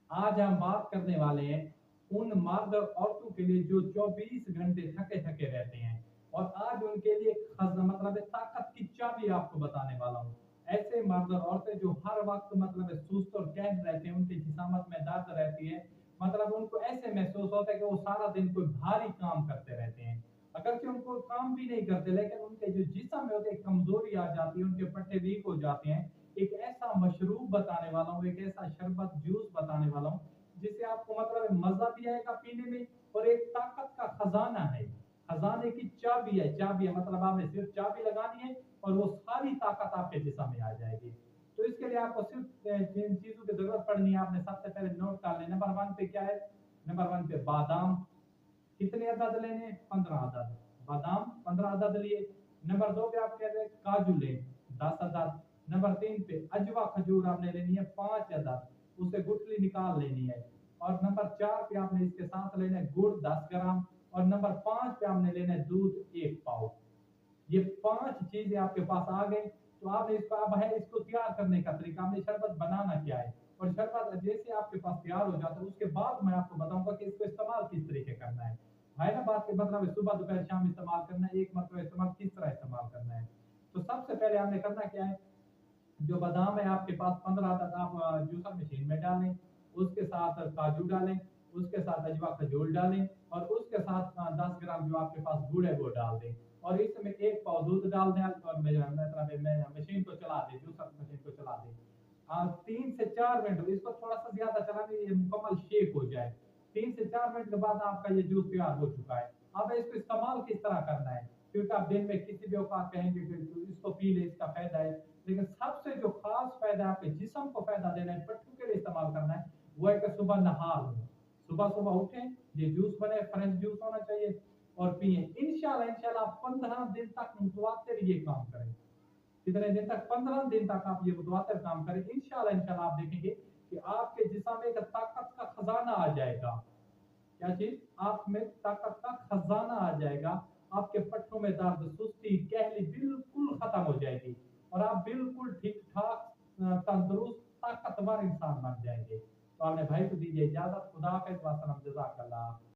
आज हम बात करने वाले हैं उन मर्द और औरतों के लिए जो 24 घंटे थके थके रहते हैं, और आज उनके लिए मतलब है ताकत की चाबी आपको बताने वाला हूँ। ऐसे मर्द और औरतें जो हर वक्त मतलब है सुस्त और कैद रहते हैं, उनकी जिसामत में दर्द रहती है, मतलब उनको ऐसे महसूस होता है कि वो सारा दिन कोई भारी काम करते रहते हैं। अगर कि उनको काम भी नहीं करते, लेकिन उनके जो जिस्म में होते हैं कमजोरी आ जाती है, उनके पट्टे वीक हो जाते हैं। एक ऐसा मशरूब बताने वाला हूँ, एक ऐसा शरबत जूस बताने वाला हूँ जिससे आपको मतलब मजा भी आएगा पीने में, और एक ताकत का खजाना है। खजाने की चाबी है, चाबी है मतलब आपने सिर्फ चाबी लगानी है और वो सारी ताकत आपके जिस्म में आ जाएगी। तो इसके लिए आपको सिर्फ जिन चीजों की जरूरत पड़नी है, आपने सबसे पहले नोट कर लेना। नंबर वन पे क्या है? नंबर वन पे बादाम। कितने अदद लेने? 15 अदद बादाम, 15 अदद लिए। नंबर दो पे आप कह रहे हैं काजू लें, 10 अदद। नंबर तीन पे अजवा खजूर आपने लेनी है, 5 अदद, उसे गुठली निकाल लेनी है। और नंबर चार पे आपने इसके साथ लेना है गुड़ 10 ग्राम। और नंबर पांच पे आपने लेना है दूध 1 पाव। ये पांच चीजें आपके पास आ गई। तो आपने इसको अब है इसको तैयार करने का तरीका, हमने शरबत बनाना क्या है, और शरबत जैसे आपके पास तैयार हो जाता है उसके बाद मैं आपको बताऊंगा कि इसको इस्तेमाल किस तरीके करना है ना। बात के मतलब है सुबह दोपहर शाम इस्तेमाल करना है, एक मतलब इस्तेमाल किस तरह इस्तेमाल करना है। तो सबसे पहले आपने करना क्या है? जो बादाम है आपके पास 15 तक आप जूसर मशीन में डालें, उसके साथ काजू डालें, उसके साथ अजवा खजूर डालें, और उसके साथ 10 ग्राम जो आपके पास गुड़ है वो डाल दें। और इसमें 1 पाव दूध डाल दें, और मतलब मशीन को चला दें, जूसर मशीन को चला दें। 3 से 4 मिनट इसको थोड़ा सा ज्यादा चलाने, ये मुकम्मल शेक हो जाए। 3 से 4 मिनट के बाद आपका ये जूस तैयार हो चुका है। अब इसको इस्तेमाल किस तरह करना है, क्योंकि आप दिन में किसी भी औकात कहेंगे कि इसको पी ले, इसका फायदा है, लेकिन सबसे जो खास फायदा है आपके जिस्म को फायदा देना है, पट्टू के लिए इस्तेमाल करना है, वो है कि सुबह नहा लें। सुबह सुबह उठें, ये जूस बने, फ्रेश जूस होना चाहिए, और पिए। इंशाल्लाह इंशाल्लाह 15 दिन तक मुतवातिर ये काम करें। कितने दिन तक? 15 दिन तक आप ये मुतवातिर काम करें, इंशाल्लाह इंशाल्लाह आप देखेंगे कि आपके जिस्म में एक ताकत का खजाना आ जाएगा। क्या चीज? आप में ताकत का खजाना आ जाएगा। आपके पट्टों में दर्द, सुस्ती, कहली बिल्कुल खत्म हो जाएगी, और आप बिल्कुल ठीक ठाक तंदुरुस्त ताकतवर इंसान बन जाएंगे। तो आपने भाई को दीजिए इजाजत। खुदा हाफिज, वसलम, जज़ाकल्लाह।